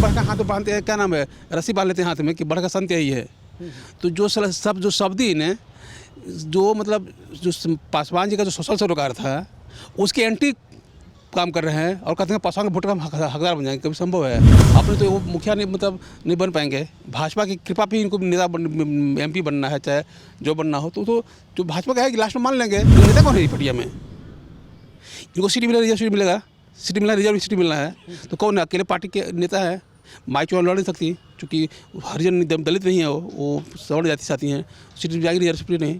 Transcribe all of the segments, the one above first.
बढ़ का हाथ बांधते हैं, क्या नाम है, रस्सी बांध लेते हैं हाथ में कि बढ़ का संत यही है। तो जो सब जो शब्दी ने जो मतलब जो पासवान जी का जो सोशल सरोकार था उसके एंटी काम कर रहे हैं और कहते हैं पासवान के वोट का हकदार बन जाएंगे। कभी संभव है? अपने तो वो मुखिया नहीं मतलब नहीं बन पाएंगे। भाजपा की कृपा भी इनको नेता MP बनना है, चाहे जो बनना हो। तो जो भाजपा का है कि लास्ट में मान लेंगे। नेता कौन है पटिया में? इनको सीट मिलेगा, रिजर्व सीट मिलेगा, सीट मिलना, रिजर्व सीट मिलना है। तो कौन अकेले पार्टी के नेता है? माई चुनाव लड़ नहीं सकती क्योंकि हरिजन दलित नहीं है, वो सवर्ण जाति से आती हैं, सीट जाएगी रिजर्व सीट नहीं,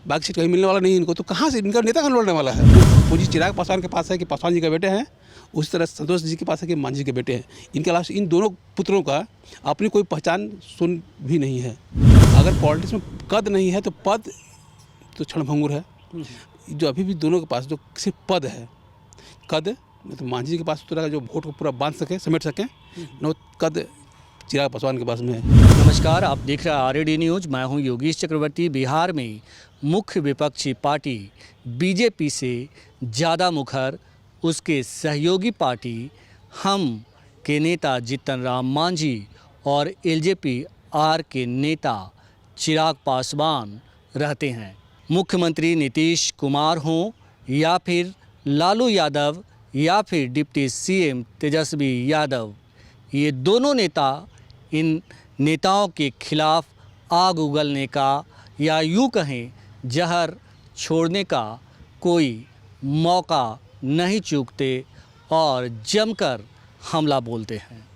बाकी सीट कहीं मिलने वाला नहीं इनको। तो कहाँ से इनका नेता कहाँ लड़ने वाला है? वो जी चिराग पासवान के पास है कि पासवान जी के बेटे हैं, उसी तरह संतोष जी के पास है कि मांझी जी के बेटे हैं। इनके अलावा इन दोनों पुत्रों का अपनी कोई पहचान सुन भी नहीं है। अगर पॉलिटिक्स में कद नहीं है तो पद तो क्षणभंगुर है। जो अभी भी दोनों के पास जो सिर्फ पद है, कद तो मांझी जी के पास तो जो वोट को पूरा बांध सके, समेट सकें, न कद चिराग पासवान के पास में है। नमस्कार, आप देख रहे हैं RAD न्यूज़। मैं हूं योगेश चक्रवर्ती। बिहार में मुख्य विपक्षी पार्टी BJP से ज़्यादा मुखर उसके सहयोगी पार्टी हम के नेता जीतन राम मांझी और LJP-R के नेता चिराग पासवान रहते हैं। मुख्यमंत्री नीतीश कुमार हों या फिर लालू यादव या फिर डिप्टी CM तेजस्वी यादव, ये दोनों नेता इन नेताओं के खिलाफ आग उगलने का या यूँ कहें जहर छोड़ने का कोई मौका नहीं चूकते और जमकर हमला बोलते हैं।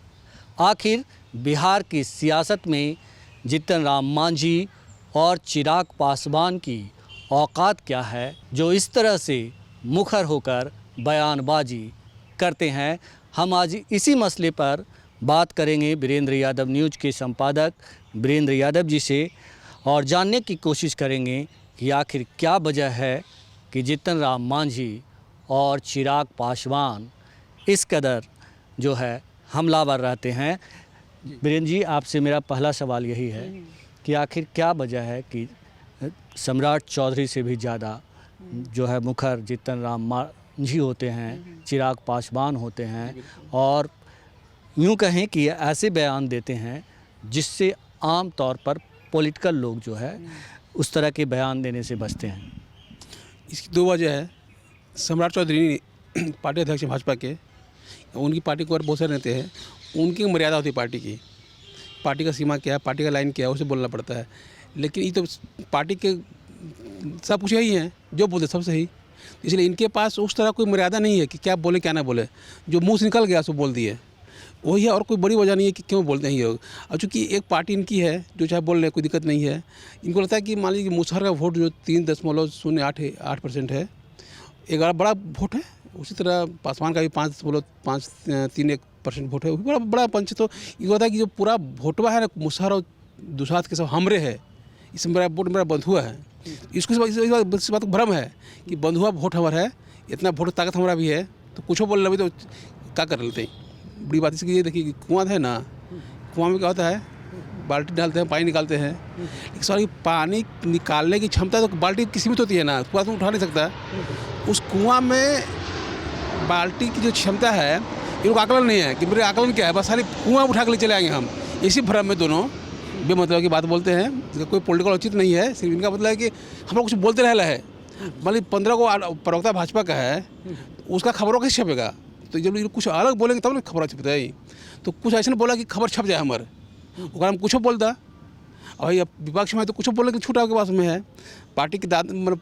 आखिर बिहार की सियासत में जीतन राम मांझी और चिराग पासवान की औकात क्या है जो इस तरह से मुखर होकर बयानबाजी करते हैं? हम आज इसी मसले पर बात करेंगे वीरेंद्र यादव न्यूज़ के संपादक वीरेंद्र यादव जी से और जानने की कोशिश करेंगे कि आखिर क्या वजह है कि जीतन राम मांझी और चिराग पासवान इस कदर जो है हमलावर रहते हैं। वीरेंद्र जी, आपसे मेरा पहला सवाल यही है कि आखिर क्या वजह है कि सम्राट चौधरी से भी ज़्यादा जो है मुखर जीतन राम मांझी होते हैं, चिराग पासवान होते हैं और यूँ कहें कि ऐसे बयान देते हैं जिससे आम तौर पर पॉलिटिकल लोग जो है उस तरह के बयान देने से बचते हैं? इसकी दो वजह है। सम्राट चौधरी पार्टी अध्यक्ष भाजपा के, उनकी पार्टी को और बहुत सारे रहते हैं, उनकी मर्यादा होती है पार्टी की। पार्टी का सीमा क्या है, पार्टी का लाइन क्या है, उसे बोलना पड़ता है। लेकिन ये तो पार्टी के सब कुछ यही है, जो बोलते सब सही। इसलिए इनके पास उस तरह कोई मर्यादा नहीं है कि क्या बोले क्या ना बोले, जो मुँह से निकल गया सो बोल दिए, वही है। और कोई बड़ी वजह नहीं है कि क्यों बोलते हैं ये लोग। और चूँकि एक पार्टी इनकी है जो चाहे बोल रहे, कोई दिक्कत नहीं है। इनको लगता है कि मान लीजिए मुसहर का वोट जो 3.08% है, एक बड़ा वोट है। उसी तरह पासवान का भी 5.531% वोट है, वो भी बड़ा पंच। तो ये होता है कि जो पूरा वोटवा है ना, मुसहर और दुसाध के सब हमरे है। इसमें मेरा वोट मेरा बंधुआ है। इसको इस बात को भ्रम है कि बंधुआ वोट हमारा है, इतना वोट ताकत हमारा भी है, तो कुछ बोल रहे तो क्या कर लेते हैं। बड़ी बात इसकी ये देखिए, कुआँ है ना, कुआँ में क्या होता है, बाल्टी डालते हैं, पानी निकालते हैं। लेकिन सॉरी, पानी निकालने की क्षमता तो बाल्टी की सीमित होती है ना, पूरा तो उठा नहीं सकता। उस कुआँ में बाल्टी की जो क्षमता है, ये लोग आकलन नहीं है कि मेरे आकलन क्या है, बस खाली कुआँ उठा के ले चले आएंगे हम। इसी भ्रम में दोनों बेमतलब की बात बोलते हैं। इसका कोई पॉलिटिकल औचित नहीं है। सिर्फ इनका मतलब है कि हम लोग कुछ बोलते रहना है। मान ली 15 को प्रवक्ता भाजपा का है, उसका खबरों कैसे छपेगा? तो जब ये कुछ अलग बोलेंगे तब ना खबर छपता है। तो कुछ ऐसा बोला कि खबर छप जाए हमारे, अगर हम कुछ बोलता और ये विपक्ष में है तो कुछ बोलने की छूट आपके पास में है। पार्टी की मतलब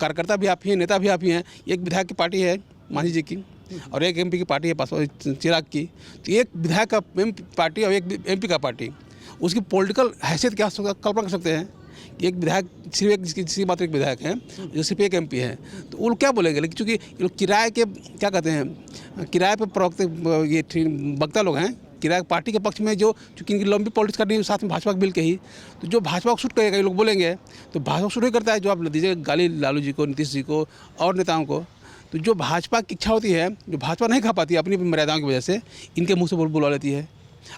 कार्यकर्ता भी आप ही हैं, नेता भी आप ही हैं। एक विधायक की पार्टी है मांझी जी की और एक MP की पार्टी है पासवान चिराग की। तो एक विधायक का पार्टी और एक MP का पार्टी, उसकी पॉलिटिकल हैसियत क्या कल्पना कर सकते हैं कि एक विधायक सिर्फ एक जिसकी मात्र एक विधायक है जो सिर्फ एक MP है, तो वो लोग क्या बोलेंगे? लेकिन चूँकि ये लोग किराए के क्या कहते हैं, किराए पे प्रवक्ता ये वक्ता लोग हैं, किराए पार्टी के पक्ष में, जो चूँकि इनकी लंबी पॉलिटिक्स करनी है साथ में भाजपा के मिल के ही, तो जो भाजपा को सूट करेगा ये लोग बोलेंगे, तो भाजपा को सूट ही करता है। जो आप दीजिए गाली लालू जी को, नीतीश जी को और नेताओं को, तो जो भाजपा की इच्छा होती है, जो भाजपा नहीं खा पाती है अपनी मर्यादाओं की वजह से, इनके मुँह से बुलवा लेती है।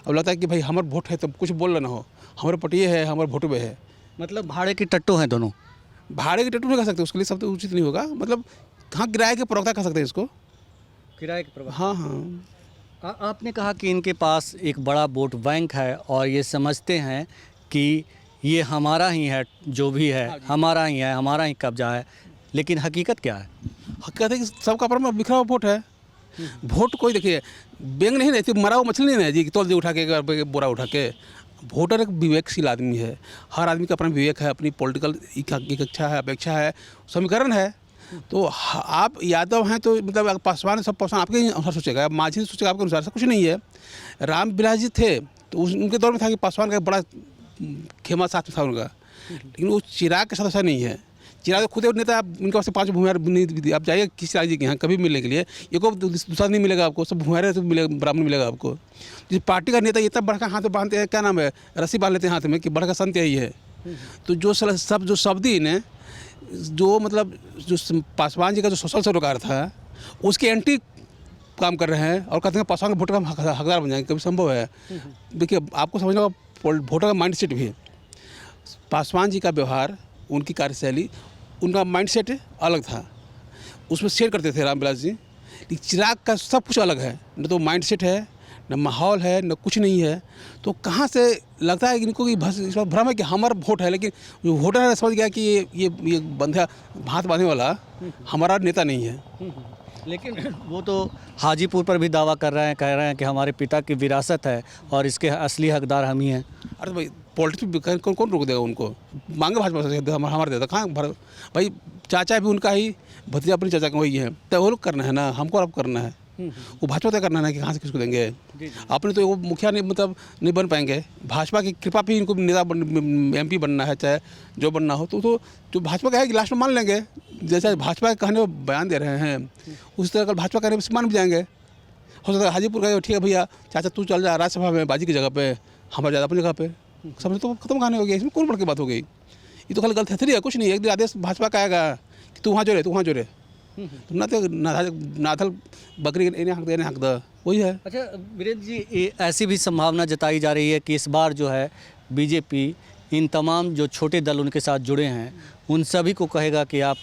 अब लगता है कि भाई हमारा वोट है तो कुछ बोल ना हो, हमारे पटिए है, हमारे वोट में है। मतलब भाड़े की टट्टू हैं दोनों। भाड़े की टट्टू नहीं कह सकते, उसके लिए शब्द उचित नहीं होगा। मतलब हाँ, किराए के प्रवक्ता कह सकते हैं इसको, किराए के प्रवक्ता। हाँ हाँ। आपने कहा कि इनके पास एक बड़ा वोट बैंक है और ये समझते हैं कि ये हमारा ही है, जो भी है हमारा ही है, हमारा ही कब्जा है, लेकिन हकीकत क्या है? हकीकत है कि सबका अपना बिखरा हुआ वोट है। वोट कोई देखिए बैंक नहीं रहती, मरा हुआ मछली नहीं है जी कि तोल दे उठा के एक बोरा उठा के। वोटर एक विवेकशील आदमी है, हर आदमी का अपना विवेक है, अपनी पॉलिटिकल इच्छा है, अपेक्षा है, समीकरण है। तो आप यादव हैं तो मतलब अगर पासवान सब पासवान आपके ही अनुसार सोचेगा, माझी सोचेगा आपके अनुसार, ऐसा कुछ नहीं है। राम विलास जी थे तो उनके दौर में था कि पासवान का बड़ा खेमा साथ में था उनका, लेकिन वो चिराग के साथ ऐसा नहीं है। चिराग खुद नेता, उनके पास 5 भूमिहार नहीं, आप जाइए किसी राज्य के यहाँ कभी मिलने के लिए एक दूसरा नहीं मिलेगा आपको, सब भूमिहार तो मिलेगा, ब्राह्मण मिलेगा आपको। जिस पार्टी का नेता इतना बड़ा हाथ में बांधते हैं, क्या नाम है, रस्सी बांध लेते हैं हाथ में कि बड़ा संत यही है। तो जो सब जो शब्दी ने जो मतलब जो पासवान जी का जो सोशल सरोकार था उसके एंटी काम कर रहे हैं और कहते हैं पासवान के वोटर का हकदार बन जाएंगे, कभी संभव है? देखिए आपको समझना होगा वोटर का माइंड सेट भी है। पासवान जी का व्यवहार, उनकी कार्यशैली, उनका माइंडसेट अलग था, उसमें शेयर करते थे रामविलास जी। लेकिन चिराग का सब कुछ अलग है, न तो माइंडसेट है, न माहौल है, न कुछ नहीं है। तो कहाँ से लगता है कि इनको कि इस बात भ्रम है कि हमारा वोट है, लेकिन जो वोटर है समझ गया कि ये बंधा हाथ बांधने वाला हमारा नेता नहीं है। लेकिन वो तो हाजीपुर पर भी दावा कर रहे हैं, कह रहे हैं कि हमारे पिता की विरासत है और इसके असली हकदार हम ही हैं। अरे भाई पॉलिटिक्स कौन रोक देगा उनको? मांगे भाजपा से हमारे देता कहाँ भाई, चाचा भी उनका ही, भतीजा अपनी चाचा का वही है, तो वो लोग करना है ना, हमको अब करना है। वो भाजपा तय करना है ना कि कहाँ से किसको देंगे। अपने तो वो मुखिया नहीं, मतलब नहीं बन पाएंगे। भाजपा की कृपा भी इनको नेता MP बनना है, चाहे जो बनना हो। तो जो भाजपा का है कि लास्ट में मान लेंगे, जैसे भाजपा के कहने पर बयान दे रहे हैं उस तरह कल भाजपा कहने पर मान भी जाएंगे। हो सकता है हाजीपुर का ठीक है भैया चाचा तू चल जा राज्यसभा में बाजी की जगह पे, हमारे ज़्यादा अपनी जगह पे, समझ तो खत्म कहानी हो गई। इसमें कौन बड़ की बात हो गई? ये तो खाली गलत है, कुछ नहीं है। एक दिन आदेश भाजपा का आएगा कि तू वहाँ जो रहे, तू वहाँ जो रहे, तुम नाथल बकरी इन्हें हक द, वही है। अच्छा वीरेंद्र जी, ऐसी भी संभावना जताई जा रही है कि इस बार जो है बीजेपी इन तमाम जो छोटे दल उनके साथ जुड़े हैं उन सभी को कहेगा कि आप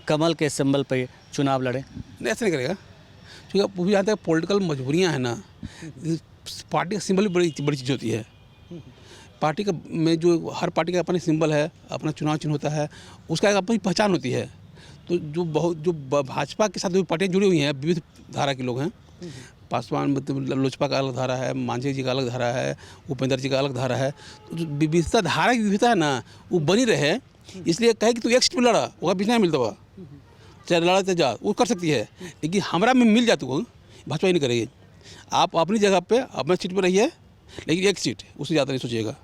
कमल के सिंबल पे चुनाव लड़ें। नहीं, ऐसा नहीं करेगा, क्योंकि वो भी जानते हैं पॉलिटिकल मजबूरियाँ हैं ना। पार्टी का सिंबल भी बड़ी चीज़ होती है। पार्टी का में जो हर पार्टी का अपना सिंबल है, अपना चुनाव चिन्ह होता है, उसका एक अपनी पहचान होती है। तो जो भाजपा के साथ जो पार्टियाँ जुड़ी हुई हैं, विविध धारा के लोग हैं। पासवान मतलब लोजपा का अलग धारा है, मांझी जी का अलग धारा है, उपेंद्र जी का अलग धारा है। तो जो विविधता, धारा की विविधता है ना, वो बनी रहे, इसलिए कहे कि तू एक सीट में लड़ा, वह बीच नहीं मिलता हुआ, चाहे लड़ा तो जा, वो कर सकती है। लेकिन हमारा में मिल जाती, वो भाजपा ही नहीं करेगी। आप अपनी जगह पे अपने सीट पर रहिए, लेकिन एक सीट, उससे ज़्यादा नहीं सोचिएगा।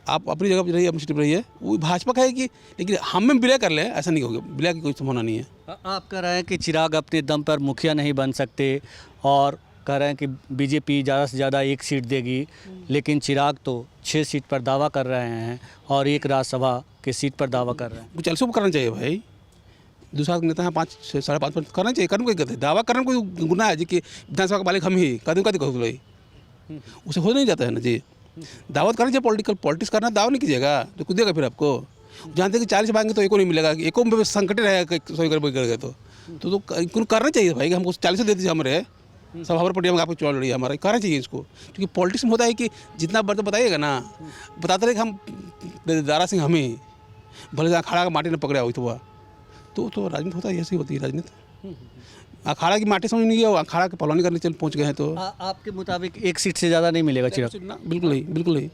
आप अपनी जगह पर रहिए, अपनी सीट पर रहिए। वो भाजपा कहेगी, लेकिन हम में विलय कर लें, ऐसा नहीं होगा। विलय की कोई संभावना नहीं है। आप कह रहे हैं कि चिराग अपने दम पर मुखिया नहीं बन सकते और कह रहे हैं कि बीजेपी ज़्यादा से ज़्यादा 1 सीट देगी, लेकिन चिराग तो 6 सीट पर दावा कर रहे हैं और 1 राज्यसभा के सीट पर दावा कर रहे हैं। कुछ अलग करना चाहिए भाई। दूसरा नेता है 5 से 5.5% करना चाहिए। करने को कहते दावा करने कोई गुनाह है जी कि विधानसभा का मालिक हम ही कदम कहूँ भाई, उसे हो नहीं जाता है ना जी। दावत करना चाहिए, पॉलिटिक्स करना, दावा नहीं कीजिएगा तो कुछ देगा फिर आपको। जानते हैं कि 40 मांगे तो एको नहीं मिलेगा, एको में संकट रहेगा, 100 कर गए तो करना चाहिए भाई कि हमको 40 दे दीजिए, हमारे सब हमारे पटिया में आपको चुनाव लड़िए, हमारा करना चाहिए इसको। क्योंकि पॉलिटिक्स में होता है कि जितना बढ़ते बताइएगा ना, बताते रहे कि हम दारा सिंह हम ही, भले जहाँ अखाड़ा का माटी ने पकड़ा हुआ तो राजनीति होता है, ऐसी होती है राजनीति। अखाड़ा की माटी समझ नहीं गया, अखाड़ा के पहलवानी करने चल पहुँच गए हैं। तो आपके मुताबिक 1 सीट से ज़्यादा नहीं मिलेगा चिराग? बिल्कुल नहीं, बिल्कुल नहीं।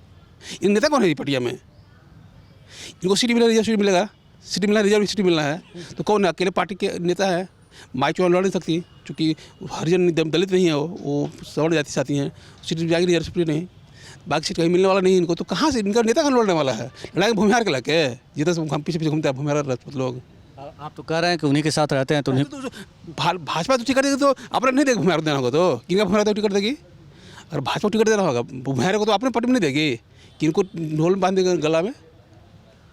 इन नेता कौन है पटिया में? इनको सीट मिला, रिजर्व सीट मिलेगा, सीट मिला, रिजर्व सीट मिलना है तो कौन? अकेले पार्टी के नेता है, माई चुनाव लड़ नहीं सकती, क्योंकि हरिजन दलित नहीं है, वो सवर्ण जाति से आती हैं, सीट जाएगी, रिजर्व सीट नहीं, बाकी सीट कहीं मिलने वाला नहीं इनको। तो कहाँ से इनका नेता कहाँ लड़ने वाला है? लड़ाई भूमिहार के लाके जितना से हम पीछे घूमते हैं भूमिहार लोग। आप तो कह रहे हैं कि उन्हीं के साथ रहते हैं, तो उन्हें भाजपा तो टिकट देगी तो अपना नहीं देगी, भूमिहार देना होगा तो किनका भूमिहार तो टिकट देगी? और भाजपा टिकट देना होगा, भूमिहार को तो अपने पार्टी में नहीं देगी, किनको ढोल बांध देगा गला में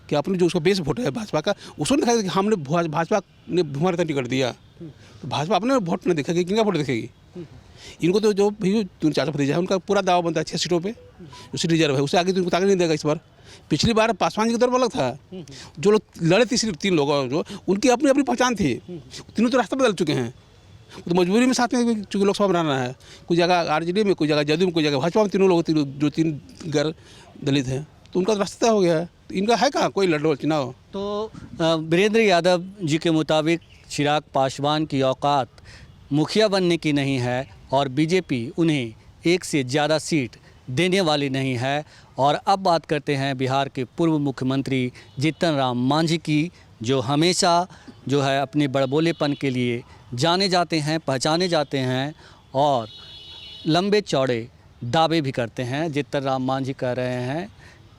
कि अपने जो उसका बेस वोट है भाजपा का, उसको नहीं दिखाएगा कि हमने भाजपा ने भूमिहार टिकट दिया। तो भाजपा अपने वोट नहीं दिखेगी, किनका वोट दिखेगी? इनको तो जो भी चाचा भतीजा है उनका पूरा दावा बनता है 6 सीटों पे, जो सीट रिजर्व है उससे आगे तो उनको ताकत नहीं देगा इस बार। पिछली बार पासवान जी के दौर में अलग था, जो लोग लड़े 3 लोग जो उनकी अपनी अपनी पहचान थी, तीनों तो रास्ता बदल चुके हैं। तो मजबूरी में साथ में चूँकि लोकसभा में रहना है, कुछ जगह आरजेडी में, कुछ जगह जदयू में, कुछ जगह भाजपा में, तीनों लोग जो 3 गैर दलित हैं, तो उनका रास्ता तय हो गया है। तो इनका है कहाँ कोई लड़ो चुनाव। तो वीरेंद्र यादव जी के मुताबिक चिराग पासवान की औकात मुखिया बनने की नहीं है और बीजेपी उन्हें 1 से ज़्यादा सीट देने वाली नहीं है। और अब बात करते हैं बिहार के पूर्व मुख्यमंत्री जीतन राम मांझी की, जो हमेशा जो है अपने बड़बोलेपन के लिए जाने जाते हैं, पहचाने जाते हैं और लंबे चौड़े दावे भी करते हैं। जीतन राम मांझी कह रहे हैं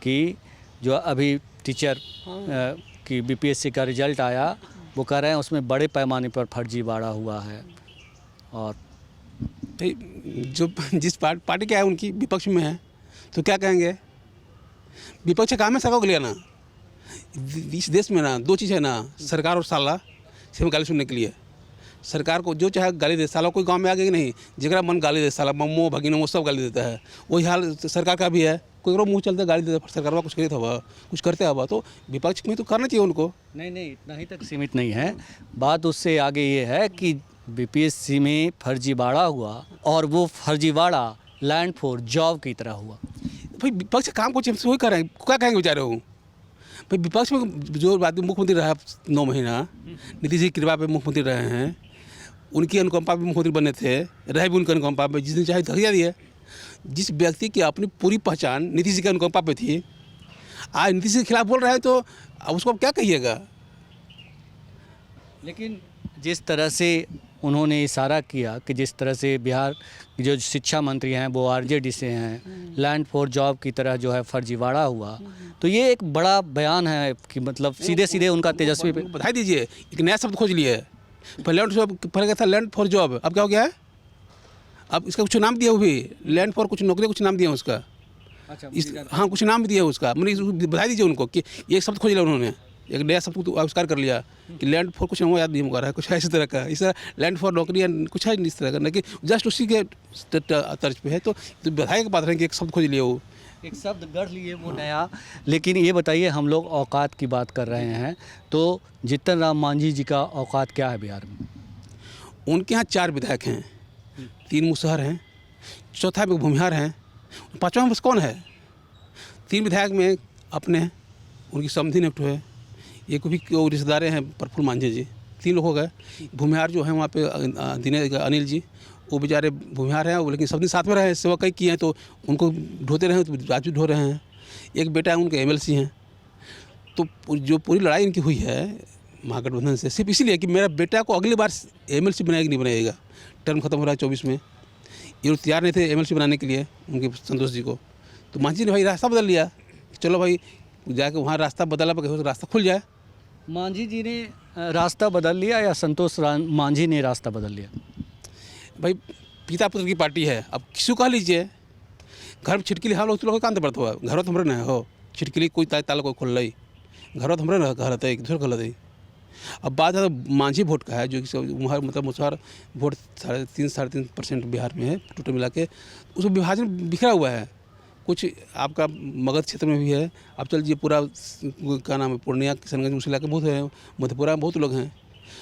कि जो अभी टीचर की बीपीएससी का रिजल्ट आया, वो कह रहे हैं उसमें बड़े पैमाने पर फर्जीवाड़ा हुआ है। और भाई जो जिस पार्टी क्या है उनकी विपक्ष में है तो क्या कहेंगे। विपक्ष का काम है सरकार को लेना। इस देश में ना 2 चीज़ है ना, सरकार और साला, सिर्फ गाली सुनने के लिए। सरकार को जो चाहे गाली दे, साला कोई गांव में आ गया कि नहीं, जगह मन गाली दे, साला मम्मो भगिनो वो सब गाली देता है। वही हाल सरकार का भी है, कोई मुंह चलता गाली देता, सरकार वाला कुछ करे था कुछ करते हवा, तो विपक्ष में तो करना चाहिए उनको। नहीं, इतना ही तक सीमित नहीं है बात। उससे आगे ये है कि बीपीएससी में फर्जीवाड़ा हुआ और वो फर्जीवाड़ा लैंड फॉर जॉब की तरह हुआ। भाई विपक्ष का काम कुछ वही कर रहे हैं, क्या कहेंगे बेचारे हो। भाई विपक्ष में जो आदमी मुख्यमंत्री रहा 9 महीना, नीतीश जी की कृपा पे मुख्यमंत्री रहे हैं, उनकी अनुकंपा पे मुख्यमंत्री बने थे, रहे भी उनकी अनुकंपा पे, जिस दिन चाहे धकिया दिए। जिस व्यक्ति की अपनी पूरी पहचान नीतीश जी की अनुकंपा पे थी, आज नीतीश जी के खिलाफ बोल रहा है, तो अब उसको क्या कहिएगा। लेकिन जिस तरह से उन्होंने इशारा किया कि जिस तरह से बिहार के जो शिक्षा मंत्री हैं वो आरजेडी से हैं, लैंड फॉर जॉब की तरह जो है फर्जीवाड़ा हुआ, तो ये एक बड़ा बयान है कि मतलब सीधे सीधे उनका तेजस्वी पे बधाई दीजिए। एक नया शब्द खोज लिए है। पहले क्या था लैंड फॉर जॉब, अब क्या हो गया है, अब इसका कुछ नाम दिया, वो भी लैंड फॉर कुछ नौकरी कुछ नाम दिया उसका। अच्छा, हाँ कुछ नाम भी दिया उसका, मैंने बधाई दीजिए उनको कि एक शब्द खोज लिया उन्होंने, एक नया शब्द को आविष्कार कर लिया कि लैंड फॉर कुछ नाम याद नहीं होगा, कुछ है इस तरह का, इस तरह लैंड फॉर नौकरी कुछ है इस तरह का, न कि जस्ट उसी के तर्ज पे है। तो बधाई की बात है कि एक शब्द खोज लिया, वो एक शब्द गढ़ लिए वो नया। लेकिन ये बताइए, हम लोग औकात की बात कर रहे हैं, तो जीतन राम मांझी जी का औकात क्या है बिहार में? उनके यहाँ 4 विधायक हैं, 3 मुसहर हैं, चौथा में भूमिहार हैं, 5वां में बस कौन है। 3 विधायक में अपने हैं, उनकी समधि निपट है, एक भी रिश्तेदार हैं प्रफुल्ल मांझी जी, 3 लोग हो गए। भूमिहार जो हैं वहाँ पे अनिल जी, वो बेचारे भूमिहार हैं, लेकिन सबने साथ में रहे, सेवा कई किए हैं, तो उनको ढोते रहे तो आज भी ढो रहे हैं। एक बेटा है उनके एमएलसी हैं। तो जो पूरी लड़ाई इनकी हुई है महागठबंधन से, सिर्फ इसीलिए कि मेरा बेटा को अगली बार एमएलसी बनाएगा नहीं बनाएगा, टर्म खत्म हो रहा है 24 में। ये लोग तैयार नहीं थे एमएलसी बनाने के लिए उनके संतोष जी को, तो मांझी ने भाई रास्ता बदल लिया, चलो भाई जाके वहाँ रास्ता बदला पर रास्ता खुल जाए। मांझी जी ने रास्ता बदल लिया या संतोष मांझी ने रास्ता बदल लिया? भाई पिता पुत्र की पार्टी है, अब किसी को कह लीजिए, घर में छिटकी हम लोग कांत पड़ता हुआ, घर तो हमारे न हो, छिटकी कोई ताला कोई खोल रही, घर तो हमारे घर रहता है, एक दूसरे खोल रही। अब बात है मांझी वोट का है, जो मतलब मुसहर वोट 3.5% बिहार में है टोटल मिला के, उसको विभाजन बिखरा हुआ है। कुछ आपका मगध क्षेत्र में भी है, अब चल जी पूरा क्या नाम है, पूर्णिया किशनगंज उस इलाके बहुत है, मधेपुरा में बहुत लोग हैं।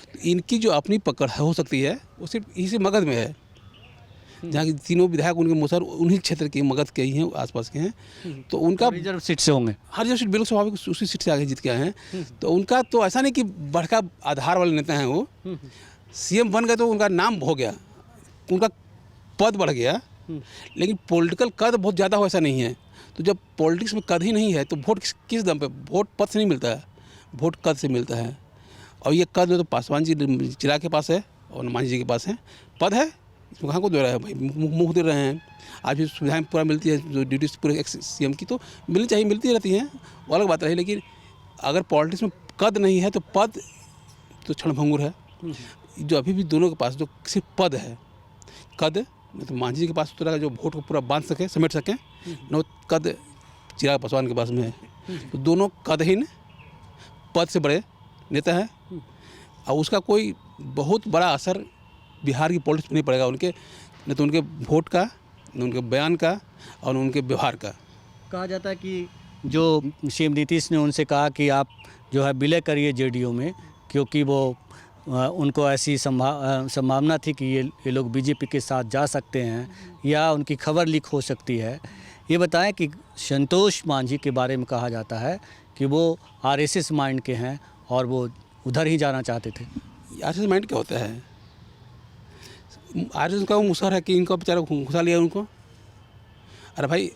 तो इनकी जो अपनी पकड़ हो सकती है वो सिर्फ इसी मगध में है, जहाँ की तीनों विधायक उनके मुसहर उन्हीं क्षेत्र के मगध के ही हैं, आसपास के हैं। तो उनका रिजर्व सीट से होंगे, हर रिजर्व सीट बिल्कुल स्वाभाविक उसी सीट से आगे जीत के आए हैं। तो उनका तो ऐसा नहीं कि बड़का आधार वाले नेता हैं, वो सीएम बन गए तो उनका नाम हो गया, उनका पद बढ़ गया, लेकिन पॉलिटिकल कद बहुत ज़्यादा हो ऐसा नहीं है। तो जब पॉलिटिक्स में कद ही नहीं है तो वोट किस दम पे, वोट पद से नहीं मिलता है, वोट कद से मिलता है। और ये कद तो पासवान जी चिराग के पास है और मांझी जी के पास है, पद है, इसमें कहाँ को दे रहा है भाई, मुँह दे रहे हैं। आज भी सुविधाएं पूरा मिलती है, जो ड्यूटी पूरे सीएम की तो मिलनी चाहिए, मिलती रहती हैं, वो अलग बात रही। लेकिन अगर पॉलिटिक्स में कद नहीं है तो पद तो क्षणभंगुर है। जो अभी भी दोनों के पास जो सिर्फ पद है, कद तो मांझी जी के पास तरह का जो वोट को पूरा बांध सके, समेट सके, न कद चिराग पासवान के पास में है। तो दोनों कदहीन पद से बड़े नेता हैं, और उसका कोई बहुत बड़ा असर बिहार की पॉलिटिक्स में नहीं पड़ेगा उनके, न तो उनके वोट का, न उनके बयान का, और उनके व्यवहार का। कहा जाता है कि जो सीएम नीतीश ने उनसे कहा कि आप जो है विलय करिए जेडीयू में, क्योंकि वो उनको ऐसी संभावना थी कि ये लोग बीजेपी के साथ जा सकते हैं या उनकी खबर लीक हो सकती है। ये बताएं कि संतोष मांझी के बारे में कहा जाता है कि वो आरएसएस माइंड के हैं और वो उधर ही जाना चाहते थे। आरएसएस माइंड क्या होता है? आरएसएस का वो मुसहर है कि इनको बेचारा घुसा लिया उनको। अरे भाई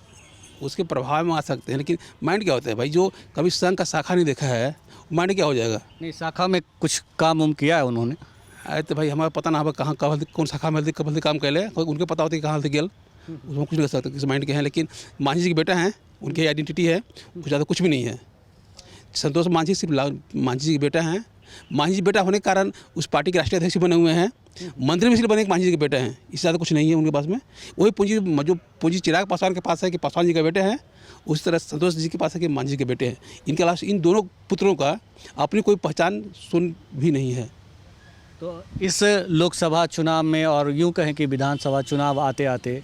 उसके प्रभाव में आ सकते हैं, लेकिन माइंड क्या होता है भाई? जो कभी संघ का शाखा नहीं देखा है माइंड क्या हो जाएगा? नहीं, शाखा में कुछ काम उम किया है उन्होंने? अरे तो भाई हमारा पता ना हो कहाँ कब कौन शाखा में कब काम कर ले, उनके पता होता है कि कहाँ से गेल, उसमें कुछ नहीं कर सकते किस माइंड के हैं। लेकिन मांझी जी के बेटा हैं, उनकी आइडेंटिटी है, कुछ ज़्यादा कुछ भी नहीं है। संतोष मांझी सिर्फ मांझी जी के बेटा हैं। मांझी जी बेटा होने के कारण उस पार्टी के राष्ट्रीय अध्यक्ष बने हुए हैं, मंत्री भी इसलिए बने मांझी जी के बेटे हैं, इससे ज़्यादा कुछ नहीं है उनके पास में। वही पूंजी जो पूंजी चिराग पासवान के पास है कि पासवान जी के बेटे हैं, उस तरह संतोष जी के पास है कि मांझी जी के बेटे हैं। इनके अलावा इन दोनों पुत्रों का अपनी कोई पहचान सुन भी नहीं है। तो इस लोकसभा चुनाव में और यूं कहें कि विधानसभा चुनाव आते आते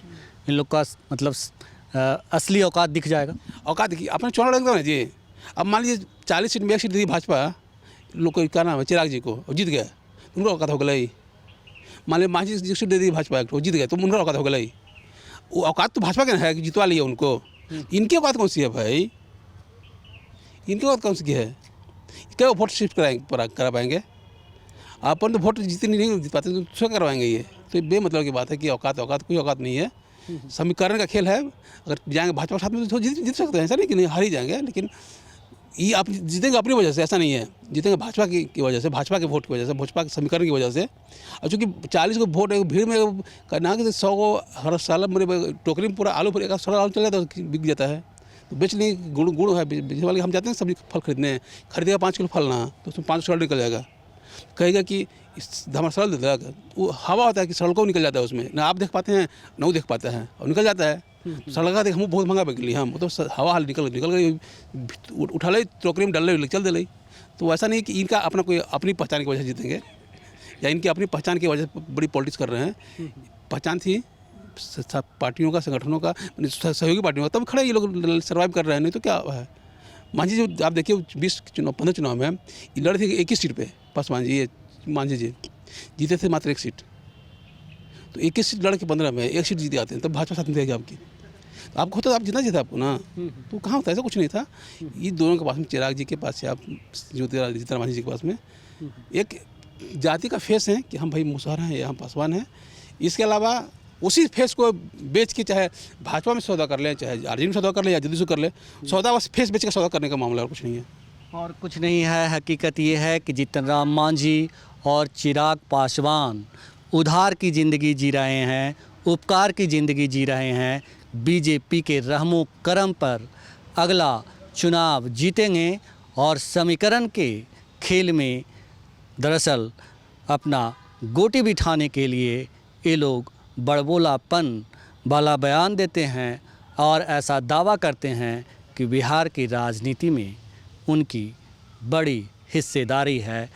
इन लोग का मतलब असली औकात दिख जाएगा। औकात देखिए, अपने चुनाव लड़ते ना जी। अब मान लीजिए 40 सीट में 1 सीट दी भाजपा लोग को, क्या नाम है, चिराग जी को, और जीत गया, उनका औकात हो गई। मान लीजिए मांझी जी सीट दे दी भाजपा को, जीत गए, तो उनका औकात हो गई। वो औकात तो भाजपा के है कि जितवा लिया उनको। इनकी औकात कौन सी है भाई? इनकी औकात कौन सी है? क्या वो वोट शिफ्ट करा पाएंगे? अपन तो वोट जीतने नहीं जीत पाते, तो दूसरा करवाएंगे। ये तो बेमतलब की बात है कि औकात कोई औकात नहीं है। समीकरण का खेल है। अगर जाएंगे भाजपा के साथ में तो जीत सकते हैं, ऐसा नहीं कि नहीं हार ही जाएंगे। लेकिन ये आप जीतेंगे अपनी वजह से, ऐसा नहीं है। जीतेंगे भाजपा की वजह से, भाजपा के वोट की वजह से, भाजपा के समीकरण की वजह से। और चूँकि 40 को वोट है, भीड़ में कहना कि 100 को हर साल मेरे टोकरी में पूरा आलू पूरा 100 आलू चल जाता है, बिक जाता है। तो बेच नहीं, गुड़ है बेचने वाले। हम जाते हैं सब्जी फल खरीदने, खरीदेगा 5 किलो फल ना, तो उसमें 500 निकल जाएगा। कहेगा कि हमारा सरल दे देगा, वो हवा होता है कि सरल को निकल जाता है उसमें, ना आप देख पाते हैं ना वो देख पाता है, और निकल जाता है। सरल का देख हम बहुत महंगा बिक ली, हम तो हवा हाल निकल गई, उठा ले टोकरी में डाल ले, चल दे ली। तो ऐसा नहीं कि इनका अपना कोई अपनी पहचान की वजह से जीतेंगे, या इनकी अपनी पहचान की वजह से बड़ी पॉलिटिक्स कर रहे हैं। पहचान थी पार्टियों का, संगठनों का, सहयोगी पार्टियों का, तब खड़े ये लोग सर्वाइव कर रहे हैं। नहीं तो क्या है? मांझी जो आप देखिए 20-15 चुनाव में ये लड़े थे 21 सीट पे। पासवान जी, ये मांझी जी जीते थे मात्र 1 सीट। तो 21 सीट लड़ के 15 में 1 सीट जीते आते हैं, तब भाजपा साथ में देगी आपकी। तो आपको होता, आप जितना जीता आपको ना, तो कहाँ होता है? ऐसा कुछ नहीं था। ये दोनों के पास में, चिराग जी के पास से आप ज्योतिरादित्य मांझी जी के पास में एक जाति का फेस है कि हम भाई मुसहर हैं या हम पासवान हैं। इसके अलावा उसी फेस को बेच के चाहे भाजपा में सौदा कर ले, चाहे आरजेडी में सौदा कर ले, या जदयू से कर ले, सौदा बस फेस बेच के सौदा करने का मामला, और कुछ नहीं है। और कुछ नहीं है। हकीकत ये है कि जीतन राम मांझी और चिराग पासवान उधार की ज़िंदगी जी रहे हैं, उपकार की ज़िंदगी जी रहे हैं। बीजेपी के रहमो करम पर अगला चुनाव जीतेंगे और समीकरण के खेल में दरअसल अपना गोटी बिठाने के लिए ये लोग बड़बोलापन वाला बयान देते हैं और ऐसा दावा करते हैं कि बिहार की राजनीति में उनकी बड़ी हिस्सेदारी है।